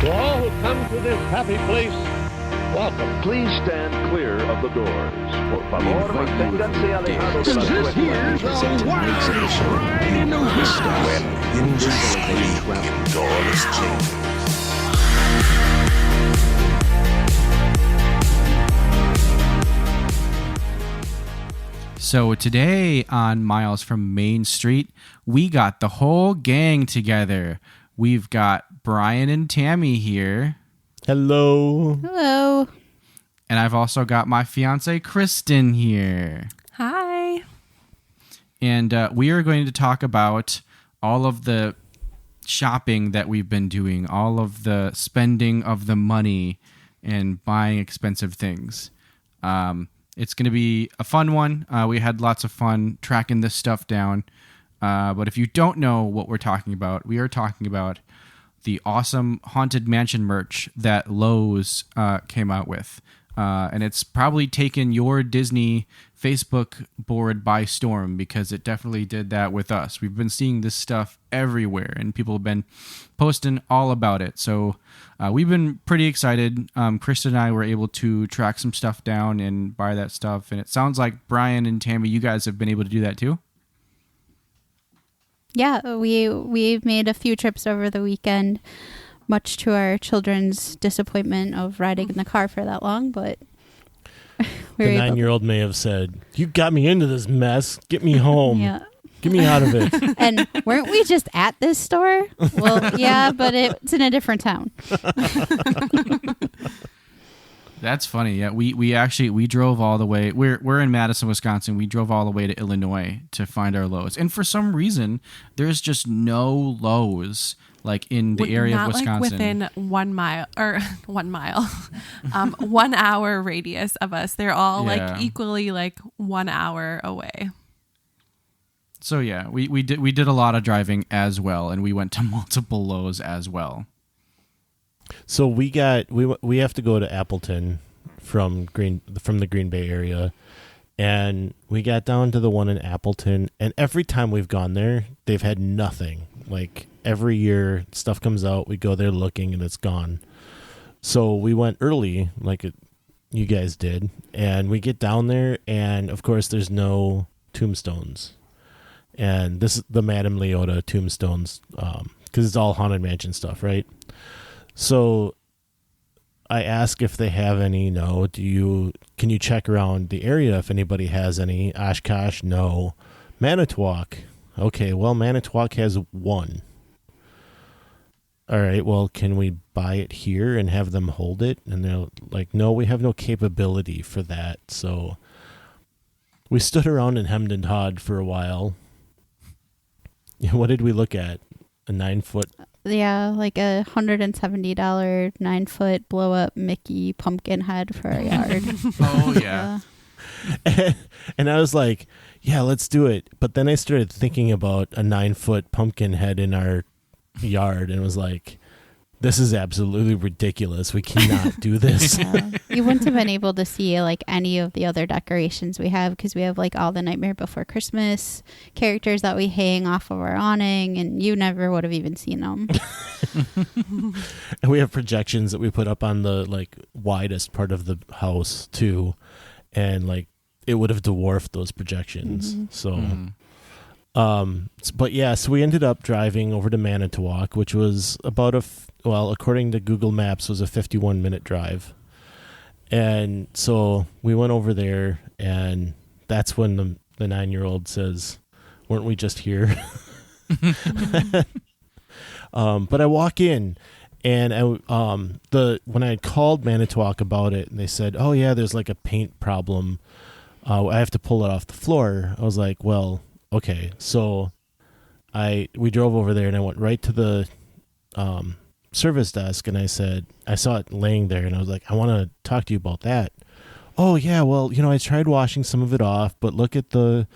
To all who come to this happy place, welcome. Please stand clear of the doors. Por favor, manténganse alejados de las This here's the wild ride in the whistle. When industry doors change. So today on Miles from Main Street, we got the whole gang together. We've got Brian and Tammy here. Hello. Hello. And I've also got my fiance, Kristen, here. Hi. And we are going to talk about all of the shopping that we've been doing, all of the spending of the money and buying expensive things. It's going to be a fun one. We had lots of fun tracking this stuff down. But if you don't know what we're talking about, we are talking about the awesome Haunted Mansion merch that Lowe's came out with. And it's probably taken your Disney Facebook board by storm, because it definitely did that with us. We've been seeing this stuff everywhere, and people have been posting all about it. So we've been pretty excited. Kristen and I were able to track some stuff down and buy that stuff. And it sounds like Brian and Tammy, you guys have been able to do that too. Yeah, we've made a few trips over the weekend, much to our children's disappointment of riding in the car for that long, but the 9-year-old may have said, "You got me into this mess. Get me home. Yeah. Get me out of it." And weren't we just at this store? Well, yeah, but it's in a different town. That's funny. Yeah, we drove all the way. We're in Madison, Wisconsin. We drove all the way to Illinois to find our Lowe's, and for some reason, there's just no Lowe's like in the area of Wisconsin. Not like within 1 mile or 1 mile, 1 hour radius of us. They're all like equally like 1 hour away. So yeah, we did a lot of driving as well, and we went to multiple Lowe's as well. So we have to go to Appleton from the Green Bay area, and we got down to the one in Appleton, and every time we've gone there, they've had nothing. Like every year, stuff comes out, we go there looking, and it's gone. So we went early, you guys did, and we get down there, and of course, there's no tombstones, and this is the Madame Leota tombstones, because it's all Haunted Mansion stuff, right? So I ask if they have any. No. Can you check around the area if anybody has any? Oshkosh, no. Manitowoc, okay, well, Manitowoc has one. All right, well, can we buy it here and have them hold it? And they're like, no, we have no capability for that. So we stood around and hemmed and hawed for a while. What did we look at? A 9-foot? Yeah, like a $170 9-foot blow up Mickey pumpkin head for our yard. Oh yeah. And I was like, yeah, let's do it. But then I started thinking about a 9-foot pumpkin head in our yard, and was like, this is absolutely ridiculous. We cannot do this. Yeah. You wouldn't have been able to see like any of the other decorations we have, because we have like all the Nightmare Before Christmas characters that we hang off of our awning, and you never would have even seen them. And we have projections that we put up on the like widest part of the house too, and like it would have dwarfed those projections. Mm-hmm. So but yeah, so we ended up driving over to Manitowoc, which was about according to Google Maps, was a 51-minute drive. And so we went over there, and that's when the 9-year-old says, weren't we just here? But I walk in, and when I called Manitowoc about it, and they said, oh yeah, there's like a paint problem. I have to pull it off the floor. I was like, well, okay. So we drove over there, and I went right to the service desk, and I said, I saw it laying there, and I was like, I want to talk to you about that. Oh yeah, well, I tried washing some of it off, but look at the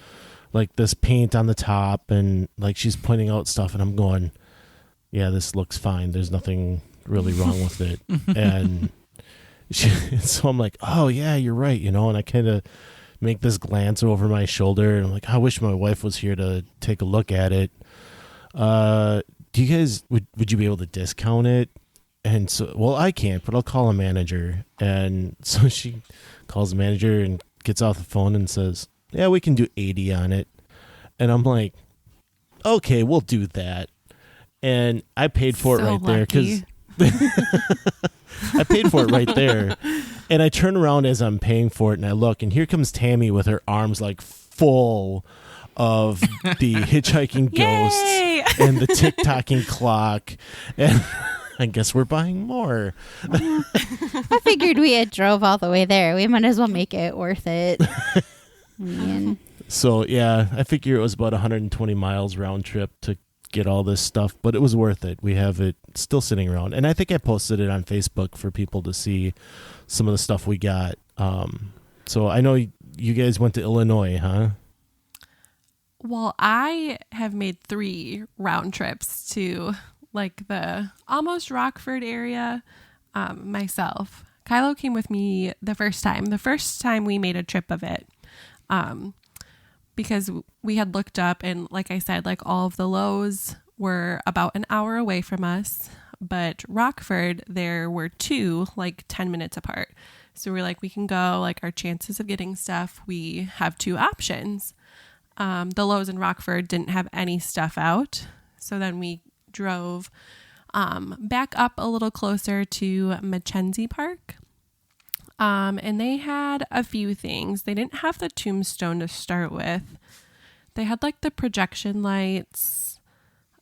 this paint on the top, and like she's pointing out stuff, and I'm going, yeah, this looks fine. There's nothing really wrong with it. And so I'm like, oh yeah, you're right, and I kind of make this glance over my shoulder, and I'm like, I wish my wife was here to take a look at it. Do you guys would you be able to discount it? And so, well, I can't, but I'll call a manager. And so she calls the manager and gets off the phone and says, yeah, we can do 80 on it. And I'm like, okay, we'll do that. And I paid for it right there because I paid for it right there. And I turn around as I'm paying for it and I look, and here comes Tammy with her arms like full of the hitchhiking ghosts and the tick-tocking clock. And I guess we're buying more. I figured we had drove all the way there. We might as well make it worth it. So, yeah, I figure it was about 120 miles round trip to get all this stuff, but it was worth it. We have it still sitting around. And I think I posted it on Facebook for people to see some of the stuff we got. So I know you guys went to Illinois, huh? Well, I have made 3 round trips to like the almost Rockford area myself. Kylo came with me the first time we made a trip of it, because we had looked up and like I said, like all of the Lowe's were about an hour away from us, but Rockford, there were 2 like 10 minutes apart. So we're like, we can go, like our chances of getting stuff, we have 2 options. The Lowe's in Rockford didn't have any stuff out. So then we drove back up a little closer to Mackenzie Park. And they had a few things. They didn't have the tombstone to start with. They had like the projection lights.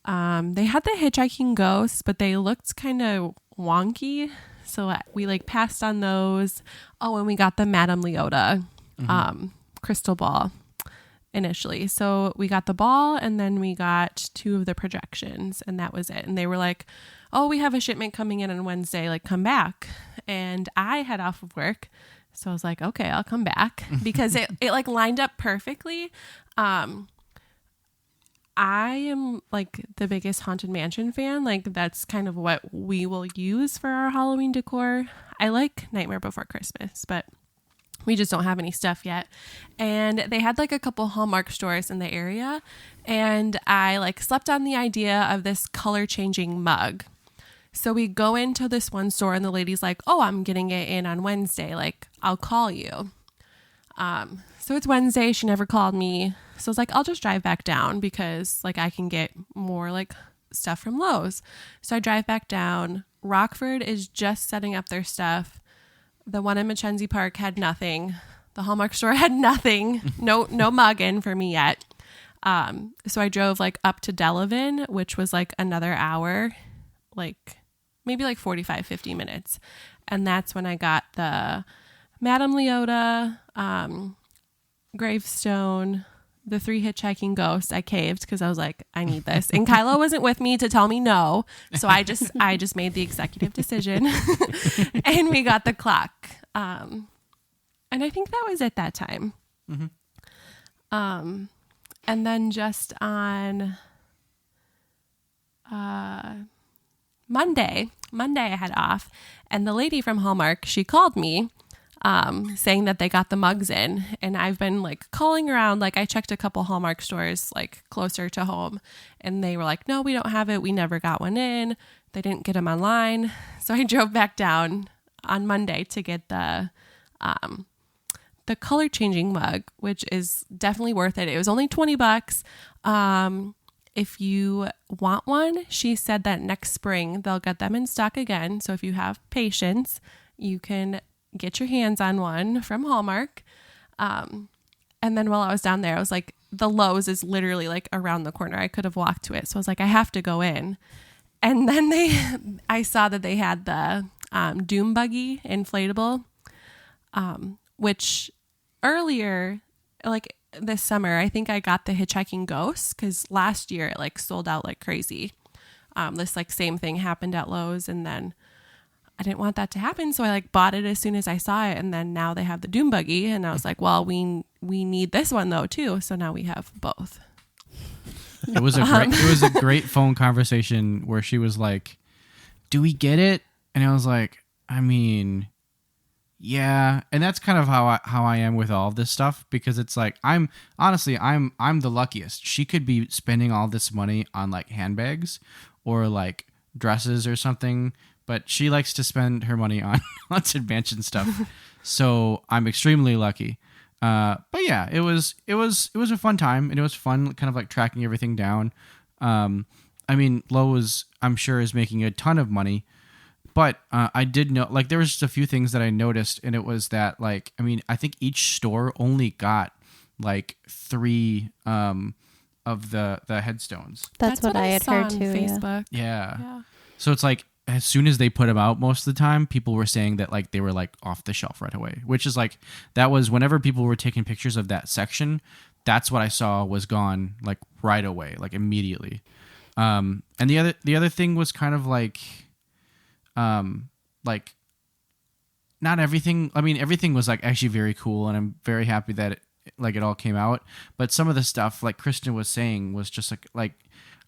They had the hitchhiking ghosts, but they looked kind of wonky. So we like passed on those. Oh, and we got the Madame Leota crystal ball initially. So we got the ball and then we got 2 of the projections and that was it. And they were like, oh, we have a shipment coming in on Wednesday, like come back. And I had off of work. So I was like, okay, I'll come back because it like lined up perfectly. I am like the biggest Haunted Mansion fan. Like that's kind of what we will use for our Halloween decor. I like Nightmare Before Christmas, but we just don't have any stuff yet. And they had like a couple Hallmark stores in the area. And I like slept on the idea of this color changing mug. So we go into this one store and the lady's like, oh, I'm getting it in on Wednesday. Like, I'll call you. So it's Wednesday. She never called me. So I was like, I'll just drive back down because like I can get more like stuff from Lowe's. So I drive back down. Rockford is just setting up their stuff. The one in Mackenzie Park had nothing. The Hallmark store had nothing. No mug in for me yet. So I drove like up to Delavan, which was like another hour, like maybe like 45, 50 minutes. And that's when I got the Madame Leota, gravestone, the 3 hitchhiking ghosts. I caved because I was like, I need this. And Kylo wasn't with me to tell me no. So I just made the executive decision and we got the clock. And I think that was at that time. Mm-hmm. And then just on Monday I had off and the lady from Hallmark, she called me saying that they got the mugs in, and I've been like calling around. Like I checked a couple Hallmark stores like closer to home and they were like, no, we don't have it. We never got one in. They didn't get them online. So I drove back down on Monday to get the color changing mug, which is definitely worth it. It was only $20. If you want one, she said that next spring they'll get them in stock again. So if you have patience, you can get your hands on one from Hallmark. And then while I was down there, I was like, the Lowe's is literally like around the corner. I could have walked to it. So I was like, I have to go in. And then I saw that they had the Doom Buggy inflatable, which earlier, like this summer, I think I got the Hitchhiking Ghosts because last year it like sold out like crazy. This like same thing happened at Lowe's, and then I didn't want that to happen, so I like bought it as soon as I saw it, and then now they have the Doom Buggy, and I was like, well, we need this one though too, so now we have both. It was a great phone conversation where she was like, "Do we get it?" And I was like, "I mean, yeah." And that's kind of how I am with all of this stuff, because it's like I'm the luckiest. She could be spending all this money on like handbags or like dresses or something, but she likes to spend her money on haunted mansion stuff. So I'm extremely lucky. But yeah, it was a fun time, and it was fun kind of like tracking everything down. I mean, Lowe's, I'm sure, is making a ton of money, but I did know, like, there was just a few things that I noticed, and it was that, like, I mean, I think each store only got like 3 of the headstones. That's what I had heard on too. Facebook. Yeah. So it's like, as soon as they put them out, most of the time, people were saying that like they were like off the shelf right away, which is like, that was whenever people were taking pictures of that section, that's what I saw was gone like right away, like immediately. And the other thing was kind of like not everything. I mean, everything was like actually very cool, and I'm very happy that it all came out. But some of the stuff, like Kristen was saying, was just like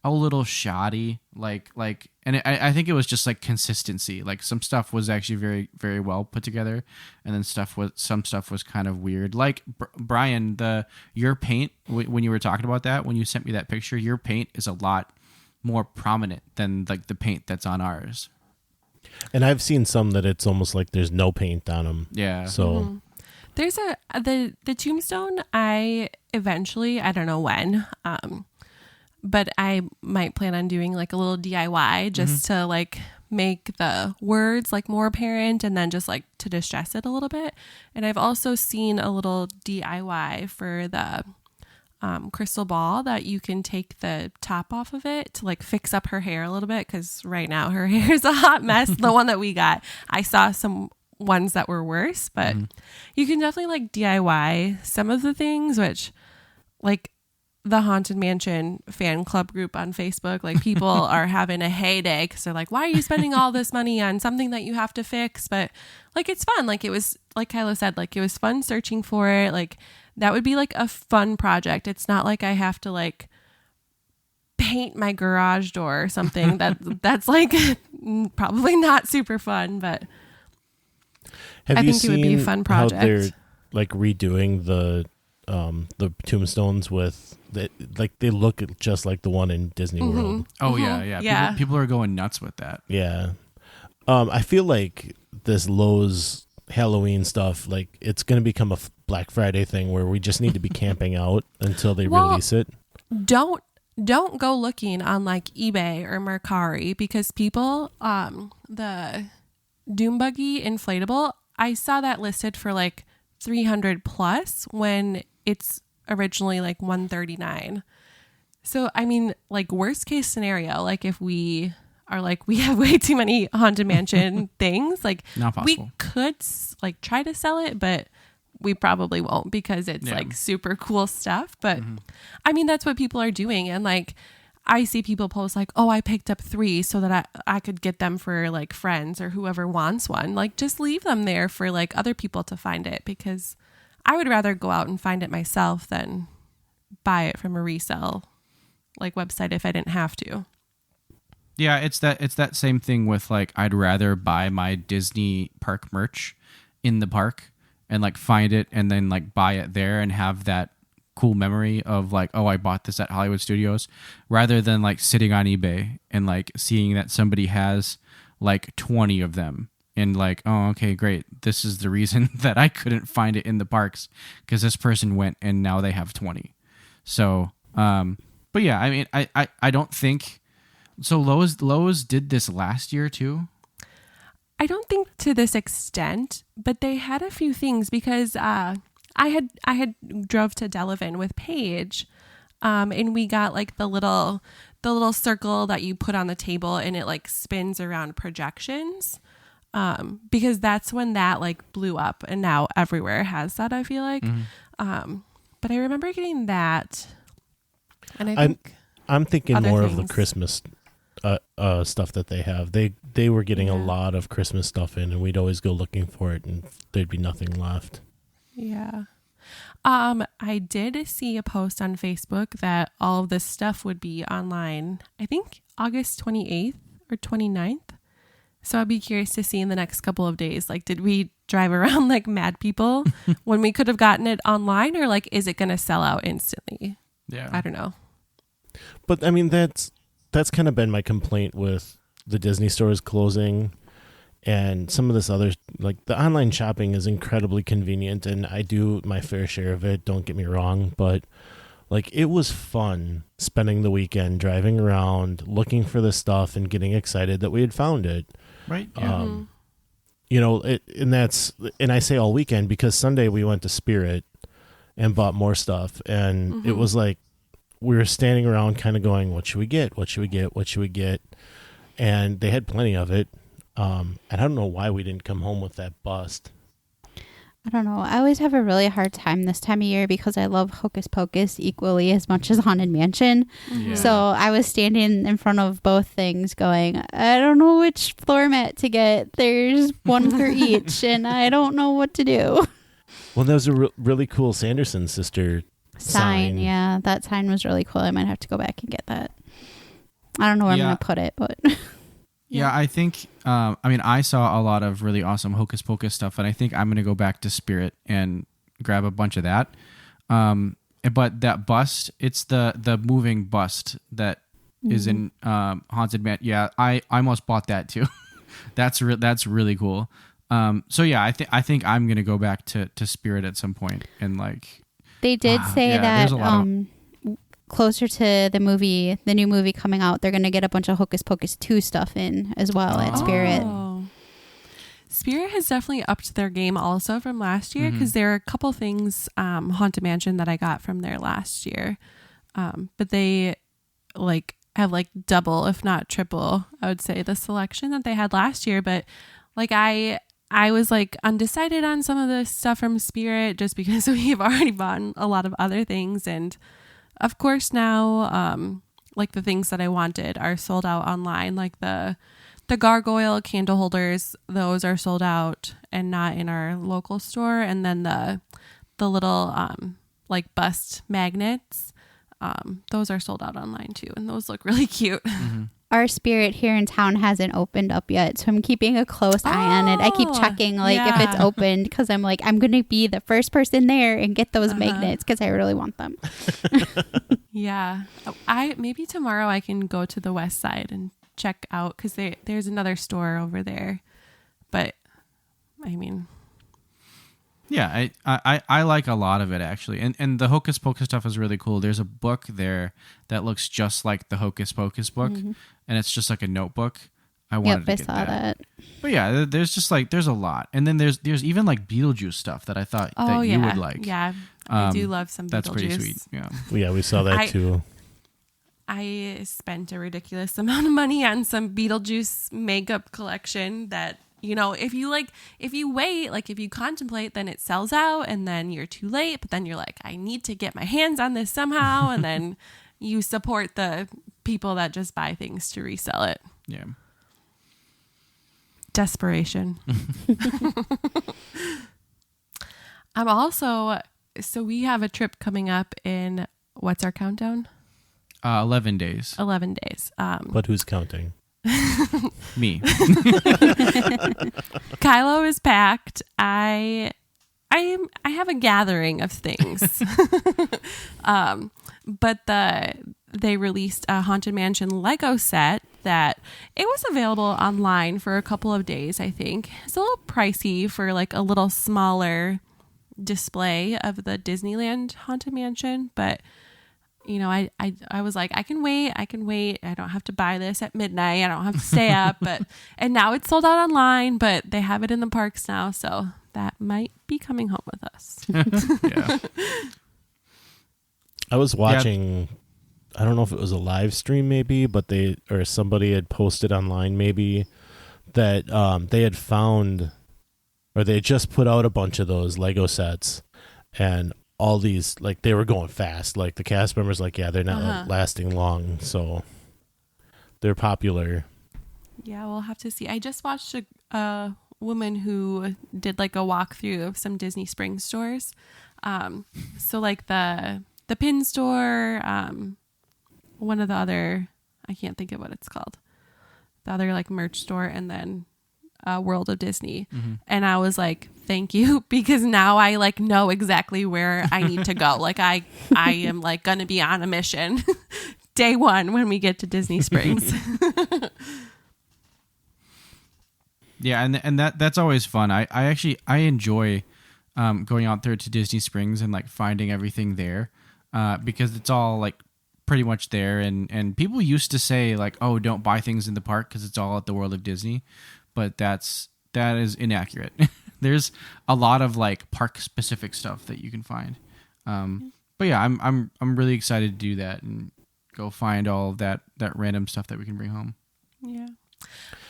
a little shoddy. And I think it was just like consistency. Like some stuff was actually very, very well put together, and then some stuff was kind of weird. Like Brian, your paint, when you were talking about that, when you sent me that picture, your paint is a lot more prominent than like the paint that's on ours. And I've seen some that it's almost like there's no paint on them. Yeah. So there's the tombstone. I don't know when, but I might plan on doing like a little DIY just to like make the words like more apparent, and then just like to distress it a little bit. And I've also seen a little DIY for the crystal ball that you can take the top off of it to like fix up her hair a little bit, because right now her hair is a hot mess. The one that we got, I saw some ones that were worse, but you can definitely like DIY some of the things, which like the Haunted Mansion fan club group on Facebook, like people are having a heyday because they're like, why are you spending all this money on something that you have to fix? But like, it's fun. Like it was, like Kyla said, like it was fun searching for it. Like that would be like a fun project. It's not like I have to like paint my garage door or something. That's like probably not super fun, but have I you think it would be a fun project. How they're like redoing the tombstones with they look just like the one in Disney World. Oh yeah. People are going nuts with that. Yeah. I feel like this Lowe's Halloween stuff, like it's going to become a Black Friday thing where we just need to be camping out until they release it. Don't go looking on like eBay or Mercari, because people, the Doom Buggy inflatable, I saw that listed for like 300 plus when it's originally like 139. So I mean, like worst case scenario, like if we are like, we have way too many Haunted Mansion things, like we could like try to sell it, but we probably won't, because it's like super cool stuff. But I mean, that's what people are doing. And like, I see people post like, oh, I picked up 3 so that I could get them for like friends or whoever wants one. Like just leave them there for like other people to find it, because I would rather go out and find it myself than buy it from a resale like website if I didn't have to. Yeah, it's that same thing with like, I'd rather buy my Disney park merch in the park and like find it and then like buy it there and have that cool memory of like, oh, I bought this at Hollywood Studios, rather than like sitting on eBay and like seeing that somebody has like 20 of them and like, oh, okay, great. This is the reason that I couldn't find it in the parks, because this person went and now they have 20. So, but yeah, I mean, I don't think so. Lowe's did this last year too. I don't think to this extent, but they had a few things, because I had drove to Delavan with Paige, and we got like the little circle that you put on the table and it like spins around projections, because that's when that like blew up, and now everywhere has that, I feel like. But I remember getting that, and I'm thinking more things. of the Christmas stuff that they have. They were getting a lot of Christmas stuff in, and we'd always go looking for it, and there'd be nothing left. Yeah. I did see a post on Facebook that all of this stuff would be online, I think August 28th or 29th. So I'd be curious to see in the next couple of days, like, did we drive around like mad people when we could have gotten it online, or like, is it going to sell out instantly? Yeah. I don't know. But I mean, that's kind of been my complaint with the Disney stores closing. and some of this other, like the online shopping is incredibly convenient, and I do my fair share of it, don't get me wrong, but like it was fun spending the weekend driving around looking for this stuff and getting excited that we had found it. Right. Yeah. You know, and I say all weekend because Sunday we went to Spirit and bought more stuff, and it was like we were standing around kind of going, what should we get? What should we get? What should we get? And they had plenty of it. And I don't know why we didn't come home with that bust. I don't know. I always have a really hard time this time of year because I love Hocus Pocus equally as much as Haunted Mansion. Yeah. So I was standing in front of both things going, I don't know which floor mat to get. There's one for each, and I don't know what to do. Well, there was a really cool Sanderson sister sign. Yeah, that sign was really cool. I might have to go back and get that. I don't know where I'm going to put it, but... Yeah, I think, I saw a lot of really awesome Hocus Pocus stuff, and I think I'm going to go back to Spirit and grab a bunch of that. But that bust, it's the moving bust that is in Haunted Man. Yeah, I almost bought that too. That's really cool. So yeah, I think I'm going to go back to Spirit at some point and like... They did say that closer to the new movie coming out, they're going to get a bunch of Hocus Pocus 2 stuff in as well at Spirit. Spirit has definitely upped their game also from last year because there are a couple things Haunted Mansion that I got from there last year. But they have double, if not triple, I would say, the selection that they had last year. But like I was like undecided on some of the stuff from Spirit just because we've already bought a lot of other things, and of course now like the things that I wanted are sold out online, like the gargoyle candle holders, those are sold out and not in our local store, and then the little like bust magnets, those are sold out online too, and those look really cute. Our Spirit here in town hasn't opened up yet, so I'm keeping a close eye on it. I keep checking if it's opened because I'm like, I'm going to be the first person there and get those magnets because I really want them. Yeah. Maybe tomorrow I can go to the west side and check out because there's another store over there. But I mean... Yeah, I like a lot of it actually, and the Hocus Pocus stuff is really cool. There's a book there that looks just like the Hocus Pocus book, and it's just like a notebook. I wanted to get that. But yeah, there's just there's a lot, and then there's even like Beetlejuice stuff that I thought you would like. Yeah, I do love some Beetlejuice. That's pretty sweet. Yeah, we saw that too. I spent a ridiculous amount of money on some Beetlejuice makeup collection that. You know, if you wait, if you contemplate, then it sells out and then you're too late. But then you're like, I need to get my hands on this somehow. And then you support the people that just buy things to resell it. Yeah. Desperation. So we have a trip coming up in, what's our countdown? 11 days. 11 days. But who's counting? Me. Kylo is packed. I have a gathering of things. But they released a Haunted Mansion Lego set that it was available online for a couple of days, I think. It's a little pricey for like a little smaller display of the Disneyland Haunted Mansion, but you know, I was like, I can wait. I don't have to buy this at midnight. I don't have to stay up. And now it's sold out online, but they have it in the parks now. So that might be coming home with us. Yeah. I was watching, I don't know if it was a live stream maybe, but somebody had posted online maybe that they had found, or they had just put out a bunch of those Lego sets, and all these, like, they were going fast. Like, the cast members, like, yeah, they're not lasting long, so they're popular. Yeah, we'll have to see. I just watched a woman who did, like, a walkthrough of some Disney Springs stores. So, like, the pin store, one of the other, I can't think of what it's called. The other, like, merch store, and then World of Disney. And I was like, thank you, because now I like know exactly where I need to go. Like I am like going to be on a mission day one when we get to Disney Springs. Yeah, and that's always fun. I actually enjoy going out there to Disney Springs and like finding everything there because it's all like pretty much there. And people used to say like, oh, don't buy things in the park because it's all at the World of Disney, but that is inaccurate. There's a lot of like park specific stuff that you can find. But yeah, I'm really excited to do that and go find all of that random stuff that we can bring home. Yeah.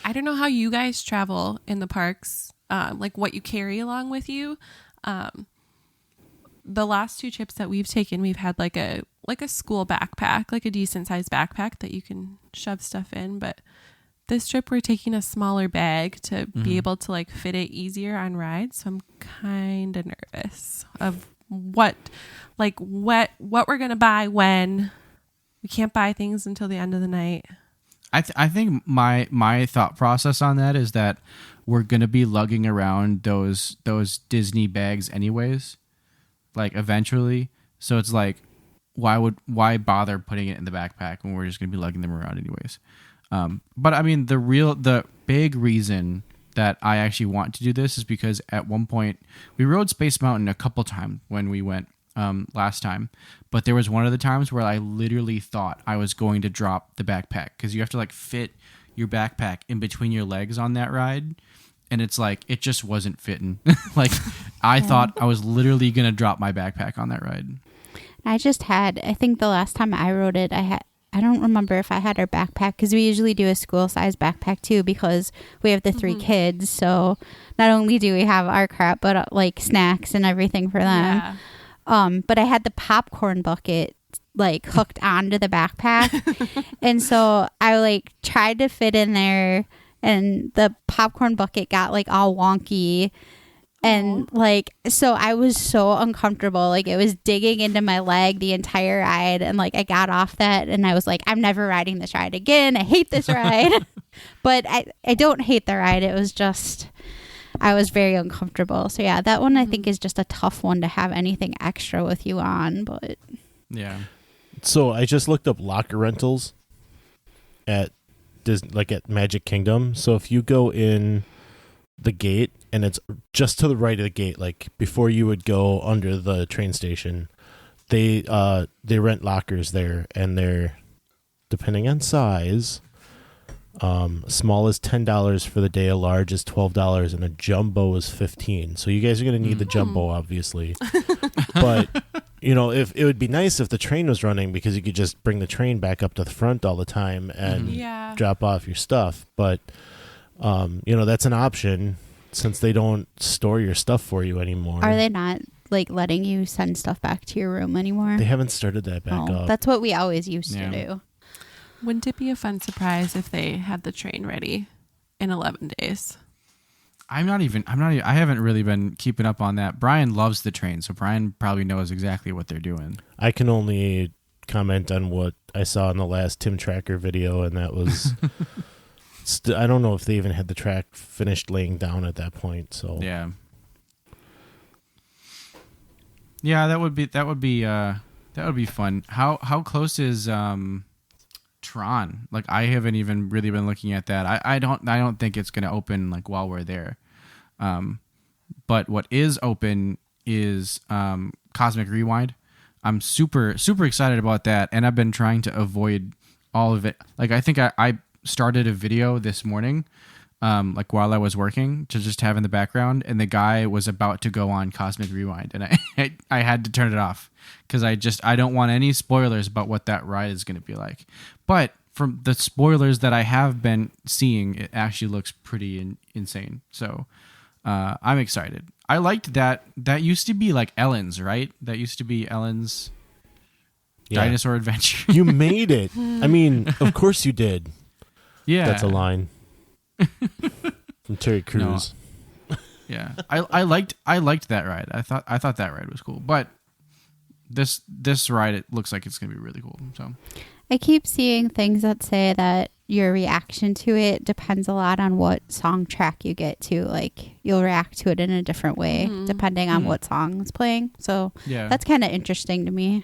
I don't know how you guys travel in the parks, like what you carry along with you. The last 2 trips that we've taken, we've had like a school backpack, like a decent sized backpack that you can shove stuff in. But this trip, we're taking a smaller bag to be able to like fit it easier on rides. So I'm kind of nervous of what we're gonna buy when we can't buy things until the end of the night. I think my thought process on that is that we're gonna be lugging around those Disney bags anyways, like eventually. So it's like, why bother putting it in the backpack when we're just gonna be lugging them around anyways? But I mean, the big reason that I actually want to do this is because at one point we rode Space Mountain a couple times when we went last time, but there was one of the times where I literally thought I was going to drop the backpack because you have to like fit your backpack in between your legs on that ride, and it's like it just wasn't fitting. Like I thought I was literally gonna drop my backpack on that ride. I think the last time I rode it, I don't remember if I had our backpack because we usually do a school size backpack too because we have the 3 kids. So not only do we have our crap, but like snacks and everything for them. Yeah. But I had the popcorn bucket like hooked onto the backpack. And so I like tried to fit in there and the popcorn bucket got like all wonky. And like, so I was so uncomfortable. Like it was digging into my leg the entire ride. And like, I got off that and I was like, I'm never riding this ride again. I hate this ride. But I don't hate the ride. It was just, I was very uncomfortable. So yeah, that one I think is just a tough one to have anything extra with you on. But yeah. So I just looked up locker rentals at Disney, like at Magic Kingdom. So if you go in the gate and it's just to the right of the gate, like before you would go under the train station, they rent lockers there, and they're, depending on size, small is $10 for the day, a large is $12, and a jumbo is $15. So you guys are going to need the jumbo, obviously. But you know, if it would be nice if the train was running because you could just bring the train back up to the front all the time and drop off your stuff. But you know, that's an option since they don't store your stuff for you anymore. Are they not like letting you send stuff back to your room anymore? They haven't started that back up. That's what we always used to do. Wouldn't it be a fun surprise if they had the train ready in 11 days? I haven't really been keeping up on that. Brian loves the train, so Brian probably knows exactly what they're doing. I can only comment on what I saw in the last Tim Tracker video, and that was I don't know if they even had the track finished laying down at that point. So yeah, that would be fun. How close is Tron? Like I haven't even really been looking at that. I don't think it's gonna open like while we're there. But what is open is Cosmic Rewind. I'm super excited about that, and I've been trying to avoid all of it. Like I think I started a video this morning, like while I was working, to just have in the background, and the guy was about to go on Cosmic Rewind, and I had to turn it off because I don't want any spoilers about what that ride is going to be like. But from the spoilers that I have been seeing, it actually looks pretty insane. So I'm excited. I liked that. That used to be like Ellen's, right? That used to be Ellen's Dinosaur Adventure. You made it. I mean, of course you did. Yeah, that's a line from Terry Crews. No. Yeah, I liked that ride. I thought that ride was cool, but this ride, it looks like it's gonna be really cool. So I keep seeing things that say that your reaction to it depends a lot on what song track you get to. Like you'll react to it in a different way depending on what song is playing. So yeah, that's kind of interesting to me.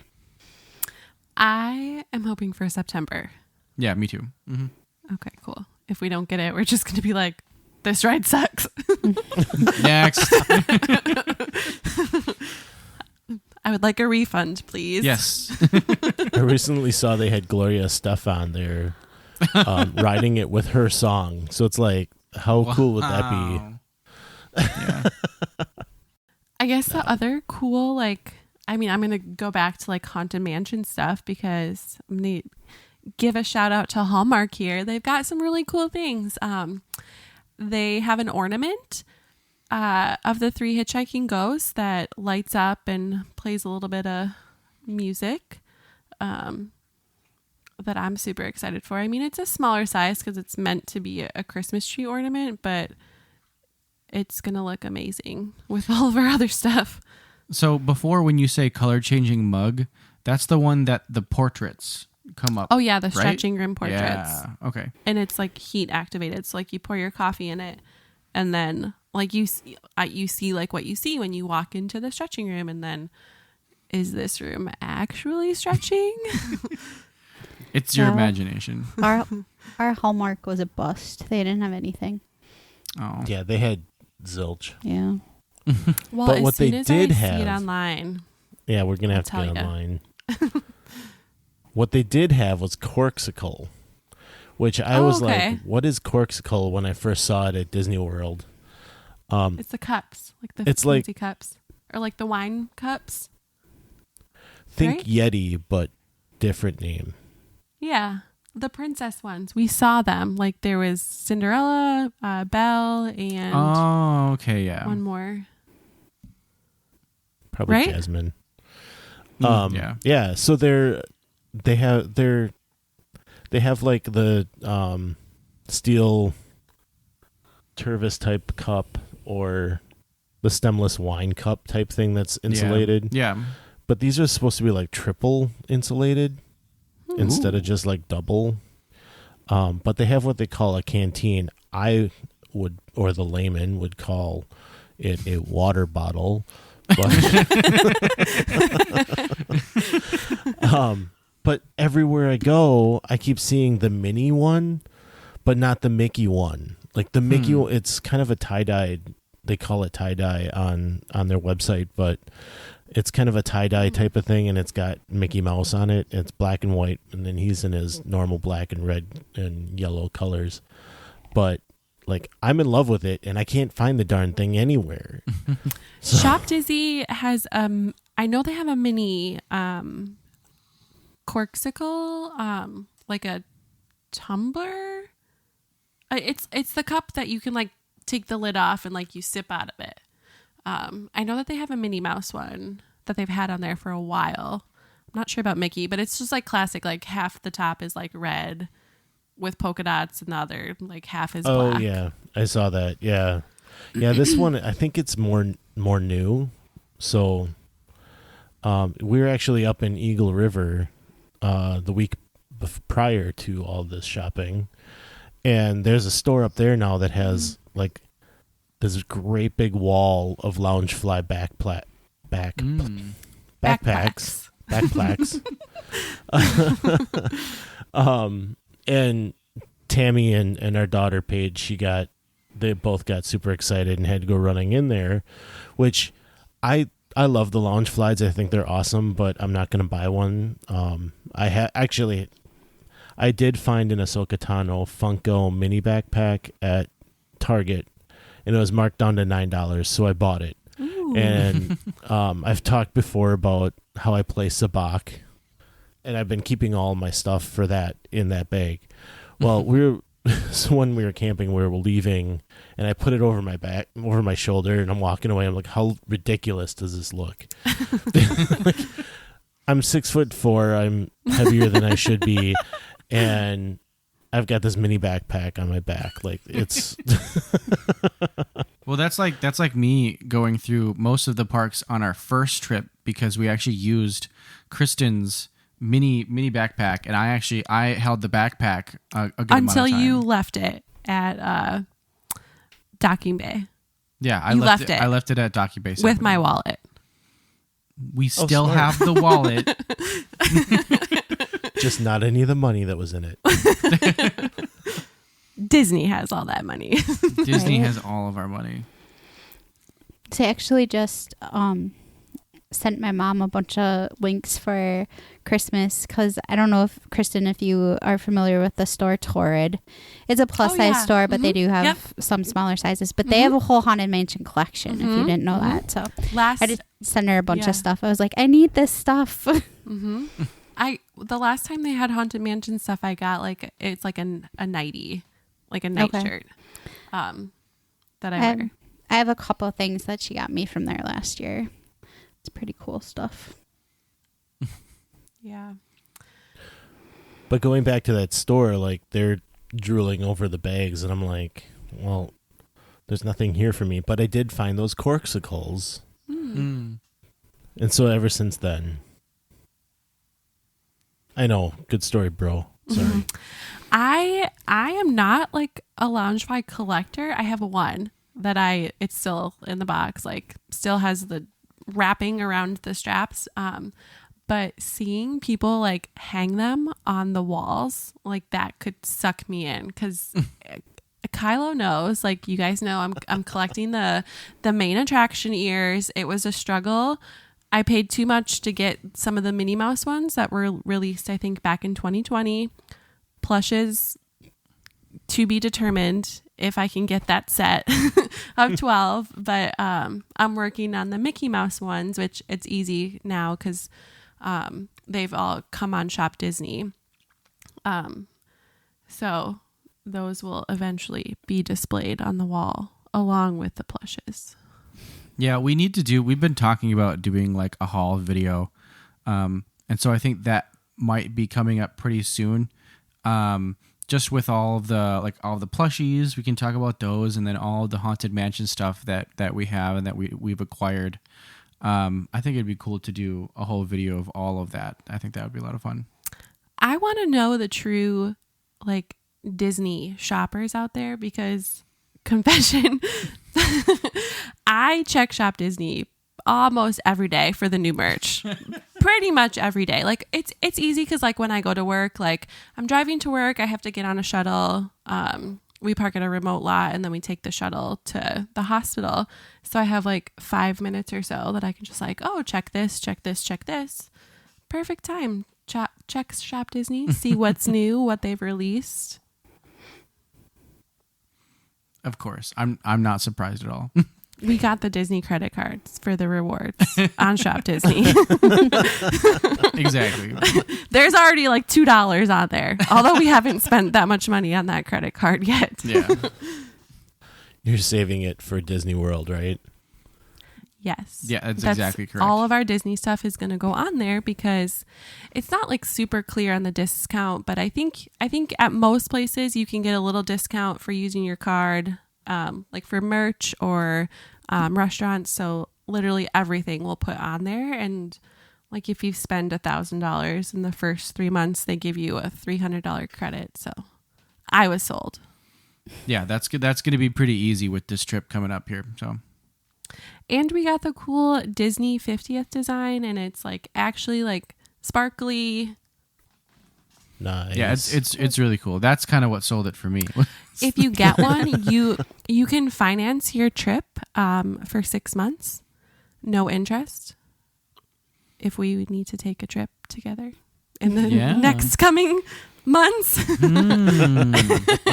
I am hoping for September. Yeah, me too. Mm-hmm. Okay, cool. If we don't get it, we're just going to be like, this ride sucks. Next. I would like a refund, please. Yes. I recently saw they had Gloria Estefan there riding it with her song. So it's like, how cool would that be? Yeah. I guess the other cool, like, I mean, I'm going to go back to like Haunted Mansion stuff because I'm going to give a shout out to Hallmark here. They've got some really cool things. They have an ornament of the 3 hitchhiking ghosts that lights up and plays a little bit of music that I'm super excited for. I mean, it's a smaller size because it's meant to be a Christmas tree ornament, but it's going to look amazing with all of our other stuff. So before, when you say color changing mug, that's the one that the portraits come up. Oh yeah, the right? stretching room portraits. Yeah. Okay. And it's like heat activated. So like you pour your coffee in it and then like you see like what you see when you walk into the stretching room, and then is this room actually stretching? It's your imagination. Our Hallmark was a bust. They didn't have anything. Oh. Yeah, they had zilch. Yeah. Well, But as what soon they as did I have- see it online. Yeah, we're gonna have to I'll get tell ya. online. What they did have was Corksicle, which I was okay. like, "What is Corksicle?" When I first saw it at Disney World. It's the cups, like the It's like- fancy cups, or like the wine cups. Think Right? Yeti, but different name. Yeah, the princess ones. We saw them. Like there was Cinderella, Belle, and Oh, okay, yeah. one more. Probably Right? Jasmine. Yeah. Yeah, so they have like the steel Tervis type cup or the stemless wine cup type thing that's insulated. Yeah. But these are supposed to be like triple insulated instead of just like double. But they have what they call a canteen. I would, or the layman would call it a water bottle. But everywhere I go, I keep seeing the mini one, but not the Mickey one. Like the Mickey, it's kind of a tie-dyed. They call it tie-dye on their website, but it's kind of a tie-dye type of thing, and it's got Mickey Mouse on it. It's black and white, and then he's in his normal black and red and yellow colors. But like, I'm in love with it, and I can't find the darn thing anywhere. Shop Dizzy has I know they have a mini Corksicle, like a tumbler. It's the cup that you can like take the lid off and like you sip out of it. I know that they have a Minnie Mouse one that they've had on there for a while. I'm not sure about Mickey, but it's just like classic. Like half the top is like red with polka dots, and the other like half is black. Oh yeah, I saw that. Yeah, this one I think it's more new. So, we were actually up in Eagle River the week prior to all this shopping, and there's a store up there now that has like this great big wall of Loungefly backpacks. And Tammy and our daughter Paige, they both got super excited and had to go running in there, which I love the Loungeflies. I think they're awesome, but I'm not going to buy one. I did find an Ahsoka Tano Funko mini backpack at Target, and it was marked down to $9, so I bought it. Ooh. And I've talked before about how I play Sabacc, and I've been keeping all my stuff for that in that bag. Well, so when we were camping, we were leaving, and I put it over my back, over my shoulder, and I'm walking away. I'm like, how ridiculous does this look? Like, I'm 6'4". I'm heavier than I should be, and I've got this mini backpack on my back. Like, it's Well, that's like me going through most of the parks on our first trip, because we actually used Kristen's mini backpack, and I held the backpack a good amount of Until time. you left it at Docking Bay. Yeah, I You left left it. it. I left it at Docking Bay With 70. my wallet. We still smart. have the wallet. just not any of the money that was in it. Disney has all that money. Disney Right. has all of our money. So I actually just sent my mom a bunch of links for Christmas because I don't know if Kristen, if you are familiar with the store Torrid. It's a plus size store, but they do have some smaller sizes. But they have a whole Haunted Mansion collection. If you didn't know that, so I just sent her a bunch of stuff. I was like, I need this stuff. The last time they had Haunted Mansion stuff, I got like it's like a nightie, like a nightshirt that I wear. I have a couple of things that she got me from there last year. It's pretty cool stuff. Yeah. But going back to that store, like they're drooling over the bags, and I'm like, well, there's nothing here for me. But I did find those corksicles, and so ever since then, I know, good story, bro. Sorry. I am not like a Loungefly collector. I have one that it's still in the box, like still has the wrapping around the straps. But seeing people like hang them on the walls, like that could suck me in because Kylo knows, like you guys know, I'm collecting the main attraction ears. It was a struggle. I paid too much to get some of the Minnie Mouse ones that were released, I think, back in 2020. Plushes to be determined if I can get that set of 12. But I'm working on the Mickey Mouse ones, which it's easy now because they've all come on Shop Disney. So those will eventually be displayed on the wall along with the plushes. Yeah, we've been talking about doing like a haul video. And so I think that might be coming up pretty soon. Just with all of the plushies, we can talk about those, and then all of the Haunted Mansion stuff that we have and that we've acquired. I think it'd be cool to do a whole video of all of that. I think that would be a lot of fun. I want to know the true like Disney shoppers out there because confession, I check Shop Disney almost every day for the new merch. Pretty much every day. Like it's easy because like when I go to work, like I'm driving to work, I have to get on a shuttle. We park at a remote lot and then we take the shuttle to the hospital. So I have like 5 minutes or so that I can just like, oh, check this. Perfect time. Check Shop Disney, see what's new, what they've released. Of course. I'm not surprised at all. We got the Disney credit cards for the rewards on Shop Disney. Exactly. There's already like $2 on there, although we haven't spent that much money on that credit card yet. Yeah. You're saving it for Disney World, right? Yes. Yeah, that's exactly correct. All of our Disney stuff is going to go on there because it's not like super clear on the discount, but I think at most places you can get a little discount for using your card, like for merch or restaurants. So literally everything we'll put on there. And like if you spend $1,000 in the first 3 months, they give you a $300 credit. So I was sold. Yeah, that's good. That's going to be pretty easy with this trip coming up here. So. And we got the cool Disney 50th design, and it's like actually like sparkly. Nice. Yeah, it's really cool. That's kind of what sold it for me. If you get one, you can finance your trip for 6 months, no interest. If we need to take a trip together in the next coming months.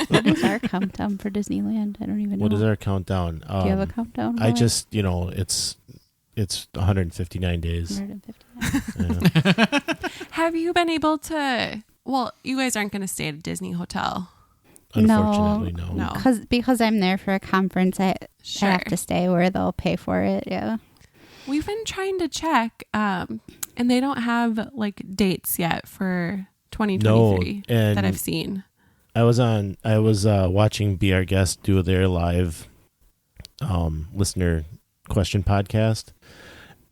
What is our countdown for Disneyland? I don't even know. What is our countdown? Do you have a countdown? I just, it's 159 days. 159. Yeah. Have you been able to? Well, you guys aren't going to stay at a Disney hotel. Unfortunately, no. No. Because I'm there for a conference, I Sure. have to stay where they'll pay for it. Yeah. We've been trying to check, and they don't have like dates yet for 2023 and that I've seen. I was watching Be Our Guest do their live listener question podcast,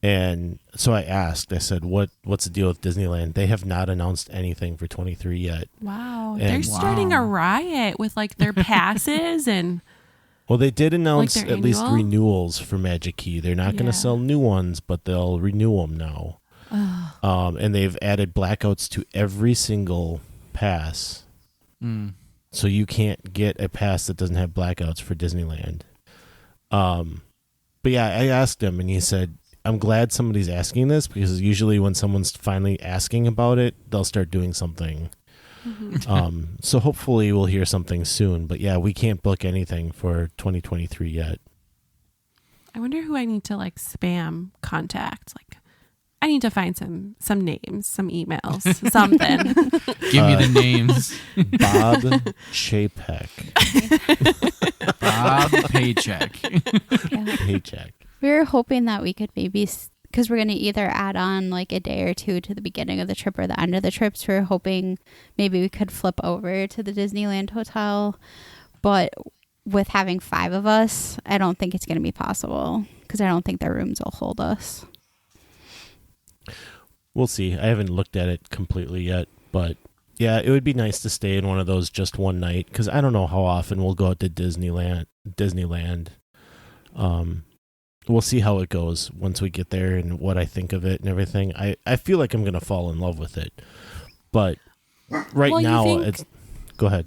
and so I said, what's the deal with Disneyland? They have not announced anything for 23 yet. Wow, And they're starting a riot with like their passes and. Well, they did announce Like their at least annual? renewals for Magic Key. They're not going to sell new ones, but they'll renew them now. And they've added blackouts to every single pass. so you can't get a pass that doesn't have blackouts for Disneyland. But yeah, I asked him, and he said, I'm glad somebody's asking this, because usually when someone's finally asking about it, they'll start doing something. So hopefully we'll hear something soon. But yeah, we can't book anything for 2023 yet. I wonder who I need to like spam contact. Like, I need to find some names, some emails, something. Give me the names. Bob Chapek. Bob Paycheck. Yeah. Paycheck. We were hoping that we could maybe, because we're going to either add on like a day or two to the beginning of the trip or the end of the trip. So we're hoping maybe we could flip over to the Disneyland Hotel. But with having 5 of us, I don't think it's going to be possible, because I don't think their rooms will hold us. We'll see. I haven't looked at it completely yet, but yeah, it would be nice to stay in one of those just one night, because I don't know how often we'll go out to Disneyland. We'll see how it goes once we get there and what I think of it and everything. I feel like I'm going to fall in love with it, but right now it's... Go ahead.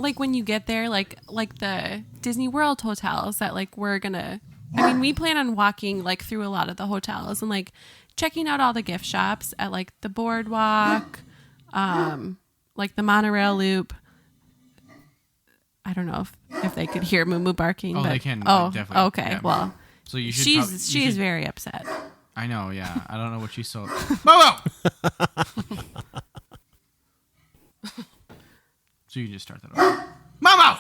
Like when you get there, like the Disney World hotels that like we're gonna, I mean, we plan on walking like through a lot of the hotels and like checking out all the gift shops at like the boardwalk, like the monorail loop. I don't know if they could hear Moo barking. Oh, but, they can. Oh, definitely. okay. Yeah. Well, So you should. she's very upset. I know. Yeah. I don't know what she's so. Momo. So you just start that over. Momo.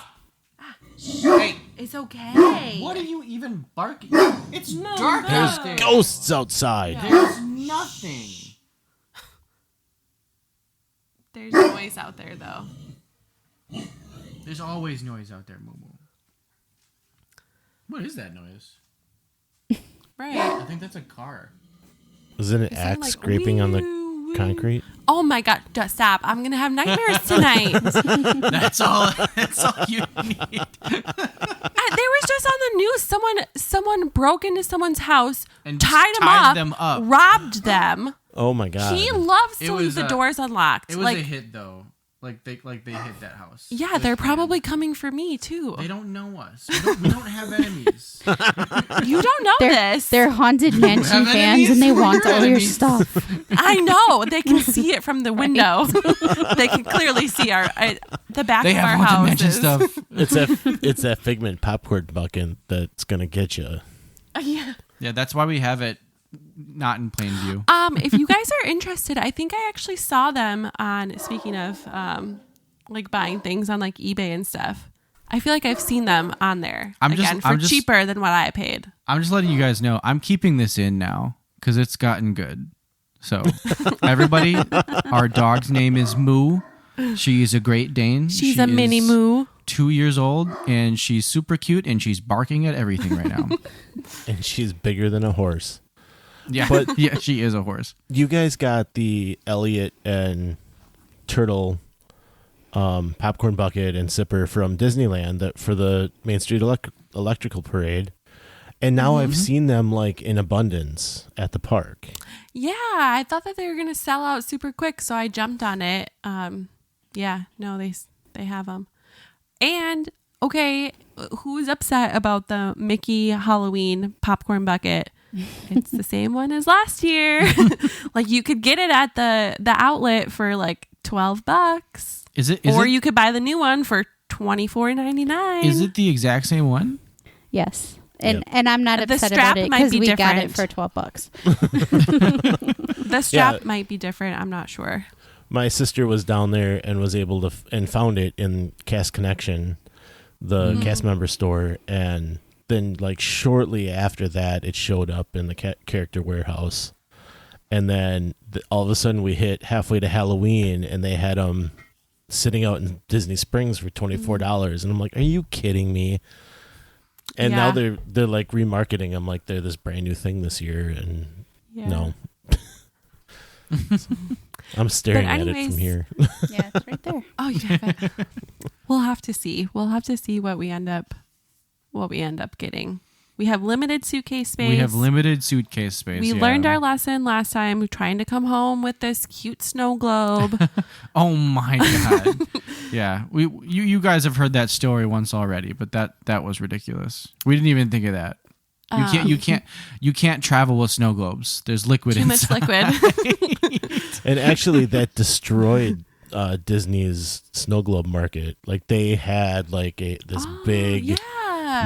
Hey. It's okay. What are you even barking? It's dark There's out there. ghosts outside. There's nothing. There's noise out there though. There's always noise out there, Momo. What is that noise? Right. I think that's a car. Isn't it It sounded axe like, scraping on the woo, woo. concrete? Oh my God! Stop! I'm gonna have nightmares tonight. That's all. That's all you need. There was just on the news someone broke into someone's house, And tied them up. robbed them. Oh my god. He loves It to leave was the a- doors unlocked. It was like, a hit though. Like they hit that house. yeah, It they're was probably coming for me too. planned. They don't know us. We don't have enemies. You don't know this. They're Haunted Mansion have fans, enemies? and they We're want all your enemies. stuff. I know. They can see it from the window. They can clearly see the back They of our have haunted house. mansion stuff. It's that Figment popcorn bucket that's gonna get you. Yeah. Yeah, that's why we have it not in plain view. If you guys are interested, I think I actually saw them on. Speaking of like buying things on like eBay and stuff. I feel like I've seen them on there I'm for just- cheaper than what I paid. I'm just letting you guys know. I'm keeping this in now because it's gotten good. So, everybody, our dog's name is Moo. She is a Great Dane. She's She a mini is moo. 2 years old, and she's super cute, and she's barking at everything right now. And she's bigger than a horse. Yeah, But- yeah, she is a horse. You guys got the Elliot and Turtle popcorn bucket and sipper from Disneyland for the Main Street Electrical Parade. And now I've seen them like in abundance at the park. Yeah, I thought that they were gonna sell out super quick, so I jumped on it. Yeah, no, they have them. And okay, who's upset about the Mickey Halloween popcorn bucket? It's the same one as last year. Like you could get it at the outlet for like $12. Is it? Or you could buy the new one for $24.99. Is it the exact same one? Yes. And Yep. and I'm not The upset strap about it might because be we got it different. for $12. The strap Yeah. might be different. I'm not sure. My sister was down there and was able to and found it in Cast Connection, the cast member store, and then like shortly after that, it showed up in the character warehouse, and then all of a sudden we hit halfway to Halloween, and they had them sitting out in Disney Springs for $24, and I'm like, are you kidding me? And now Yeah. they're like remarketing them like they're this brand new thing this year, and Yeah. no. I'm staring But at it anyways- from here. Yeah, it's right there. Oh, you have it. We'll have to see. We'll have to see what we end up getting. We have limited suitcase space. We have limited suitcase space. We learned our lesson last time trying to come home with this cute snow globe. Oh my God. Yeah. You guys have heard that story once already, but that was ridiculous. We didn't even think of that. You can't travel with snow globes. There's liquid Too inside. much liquid. And actually, that destroyed Disney's snow globe market. Like they had like this big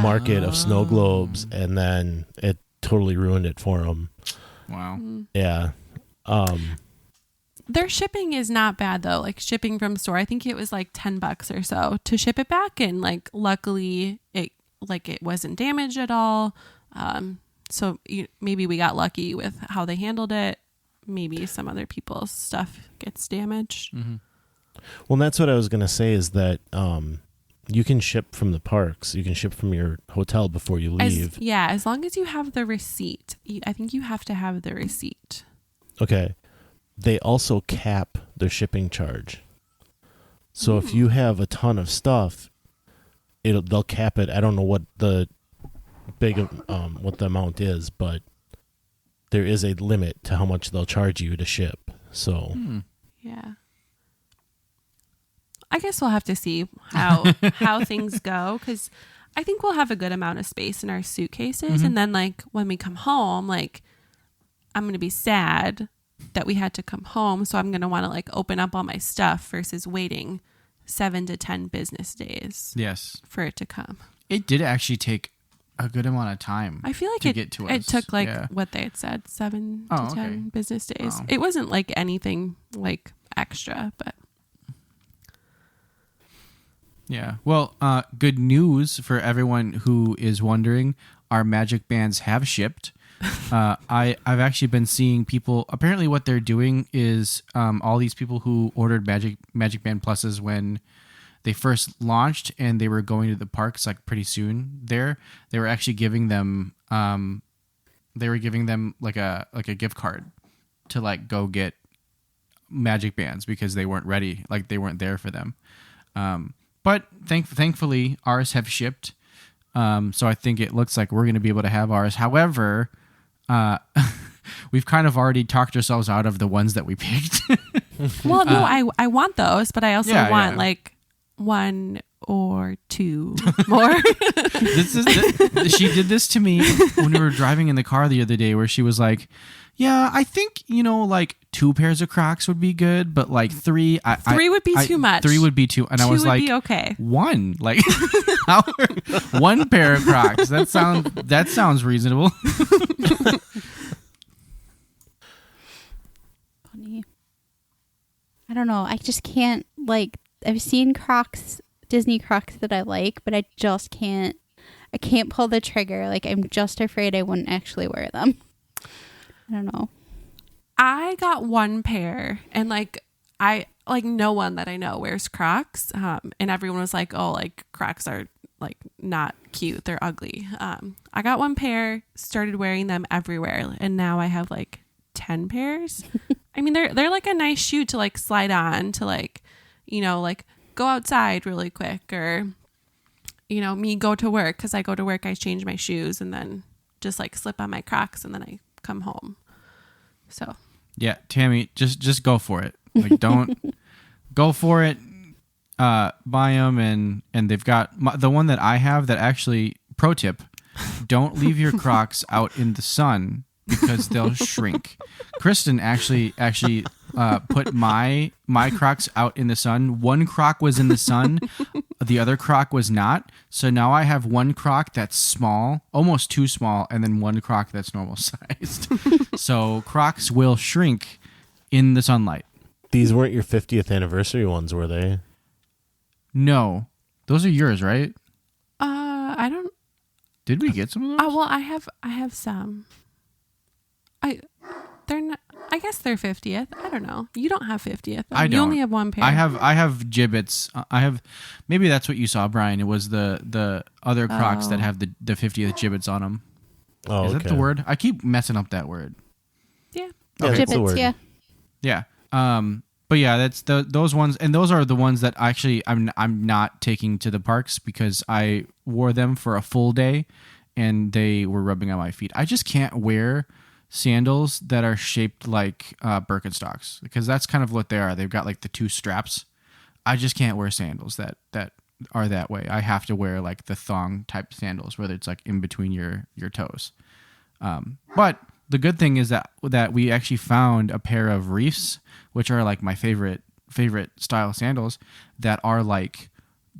market of snow globes, and then it totally ruined it for them. Wow. Yeah. Their shipping is not bad though. Like shipping from store, I think it was like $10 or so to ship it back, and like luckily it wasn't damaged at all. So maybe we got lucky with how they handled it. Maybe some other people's stuff gets damaged. Mm-hmm. Well, that's what I was going to say is that you can ship from the parks. You can ship from your hotel before you leave. As long as you have the receipt. I think you have to have the receipt. Okay. They also cap their shipping charge. So if you have a ton of stuff, they'll cap it. I don't know what the what the amount is, but there is a limit to how much they'll charge you to ship. So yeah, I guess we'll have to see how things go, because I think we'll have a good amount of space in our suitcases, and then like when we come home, like I'm gonna be sad that we had to come home, so I'm gonna want to like open up all my stuff versus waiting 7 to 10 business days. Yes, for it to come. It did actually take a good amount of time. I feel like to get to us. It took like what they had said, 7 to 10 business days. Wow. It wasn't like anything like extra, but yeah. Well, good news for everyone who is wondering: our Magic Bands have shipped. I've actually been seeing people. Apparently, what they're doing is all these people who ordered Magic Band Pluses when they first launched and they were going to the parks like pretty soon. They were actually giving them like a gift card to like go get Magic Bands because they weren't ready, like they weren't there for them. But thankfully ours have shipped. So I think it looks like we're going to be able to have ours. However, we've kind of already talked ourselves out of the ones that we picked. Well, no, I want those, but I also want like 1 or 2 more. She did this to me when we were driving in the car the other day, where she was like, yeah, I think, like 2 pairs of Crocs would be good, but like 3, 3 would be too much. 3 would be too, and 2 I was like, be okay. 1, like 1 pair of Crocs. That sounds reasonable. Funny. I don't know. I just can't like. I've seen Crocs, Disney Crocs that I like, but I just can't. I can't pull the trigger. Like I'm just afraid I wouldn't actually wear them. I don't know. I got 1 pair, and like no one that I know wears Crocs, and everyone was like, "Oh, like Crocs are like not cute; they're ugly." I got 1 pair, started wearing them everywhere, and now I have like 10 pairs. I mean, they're like a nice shoe to like slide on to like, like go outside really quick, or me go to work, because I go to work, I change my shoes and then just like slip on my Crocs and then I come home. So yeah, Tammy, just go for it. Like don't go for it. Buy them, and they've got the one that I have that actually. Pro tip: don't leave your Crocs out in the sun because they'll shrink. Kristen actually put my Crocs out in the sun. 1 Croc was in the sun, the other Croc was not. So now I have 1 Croc that's small, almost too small, and then 1 Croc that's normal sized. So Crocs will shrink in the sunlight. These weren't your 50th anniversary ones, were they? No, those are yours, right? I don't. Did we get some of those? Well, I have some. They're not. I guess they're 50th. I don't know. You don't have 50th. I don't. You only have 1 pair. I have gibbets. Maybe that's what you saw, Brian. It was the other Crocs that have the 50th gibbets on them. Oh, is that the word? I keep messing up that word. Yeah. Okay. Gibbets, The word. yeah. Yeah. But yeah, that's those ones, and those are the ones that actually I'm not taking to the parks because I wore them for a full day, and they were rubbing on my feet. I just can't wear sandals that are shaped like Birkenstocks, because that's kind of what they are. They've got like the two straps. I just can't wear sandals that are that way. I have to wear like the thong type sandals, whether it's like in between your toes. But the good thing is that we actually found a pair of Reefs, which are like my favorite style sandals, that are like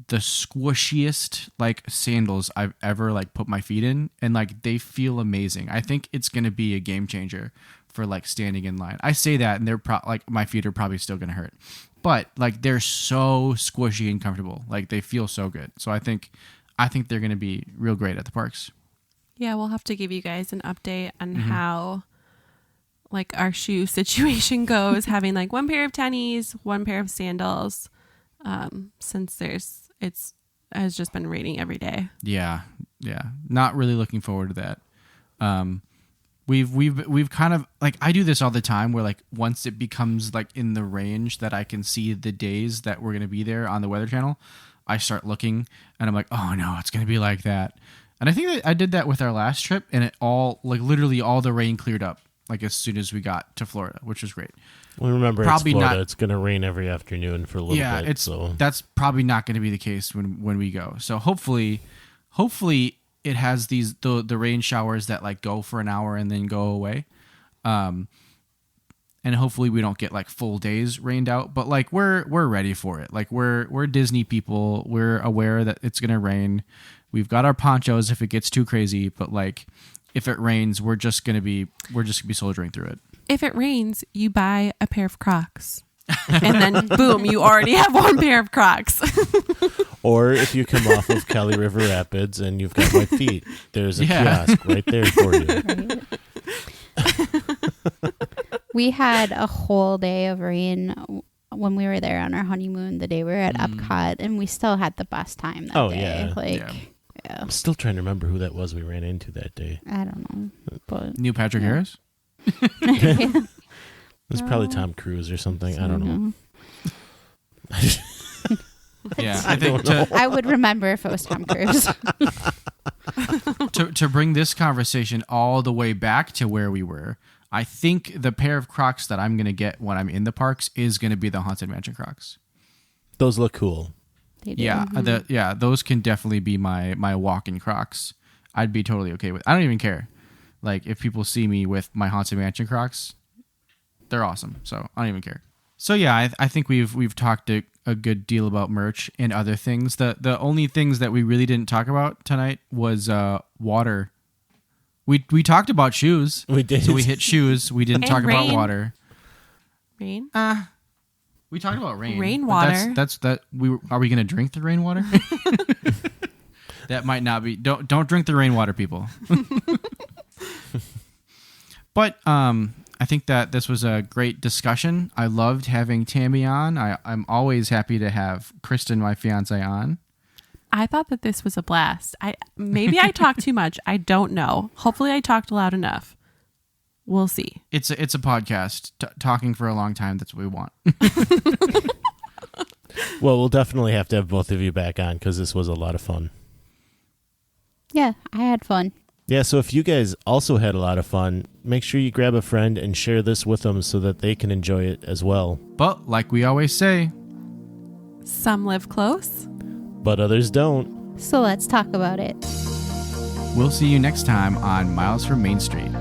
the squishiest like sandals I've ever like put my feet in, and like they feel amazing. I think it's gonna be a game changer for like standing in line. I say that, and they're like my feet are probably still gonna hurt, but like they're so squishy and comfortable. Like they feel so good. So I think they're gonna be real great at the parks. Yeah, we'll have to give you guys an update on how like our shoe situation goes, having like one pair of tennies, one pair of sandals, since it's has just been raining every day. Yeah. Not really looking forward to that. We've kind of like, I do this all the time where like once it becomes like in the range that I can see the days that we're going to be there on the Weather Channel, I start looking and I'm like, oh no, it's going to be like that. And I think that I did that with our last trip, and it all like literally all the rain cleared up like as soon as we got to Florida, which was great. Well, remember, probably it's Florida. not, it's going to rain every afternoon for a little bit. So that's probably not going to be the case when we go. So hopefully it has the rain showers that like go for an hour and then go away. And hopefully we don't get like full days rained out, but like we're ready for it. Like we're Disney people. We're aware that it's going to rain. We've got our ponchos if it gets too crazy, but like if it rains, we're just going to be soldiering through it. If it rains, you buy a pair of Crocs. And then boom, you already have one pair of Crocs. Or if you come off of Cali River Rapids and you've got wet feet, there's a kiosk right there for you. Right. We had a whole day of rain when we were there on our honeymoon, the day we were at Epcot, and we still had the best time that day. Yeah. I'm still trying to remember who that was we ran into that day. I don't know. But Neil Patrick Harris? It was probably Tom Cruise or something. I don't know. Yeah, I think I would remember if it was Tom Cruise. to bring this conversation all the way back to where we were, I think the pair of Crocs that I'm going to get when I'm in the parks is going to be the Haunted Mansion Crocs. Those look cool. They do. Yeah, those can definitely be my walking Crocs. I'd be totally okay with. I don't even care. Like if people see me with my Haunted Mansion Crocs, they're awesome. So I don't even care. So yeah, I think we've talked a good deal about merch and other things. The only things that we really didn't talk about tonight was water. We talked about shoes. We did. So we hit shoes. We didn't talk rain. about water. Rain? We talked about rain. Rainwater. That's are we going to drink the rainwater? That might not be. Don't drink the rainwater, people. But I think that this was a great discussion. I loved having Tammy on. I'm always happy to have Kristen, my fiance, on. I thought that this was a blast. Maybe I talked too much. I don't know. Hopefully I talked loud enough. We'll see. It's a podcast. Talking for a long time, that's what we want. Well, we'll definitely have to have both of you back on because this was a lot of fun. Yeah, I had fun. Yeah, so if you guys also had a lot of fun, make sure you grab a friend and share this with them so that they can enjoy it as well. But like we always say, some live close, but others don't. So let's talk about it. We'll see you next time on Miles from Main Street.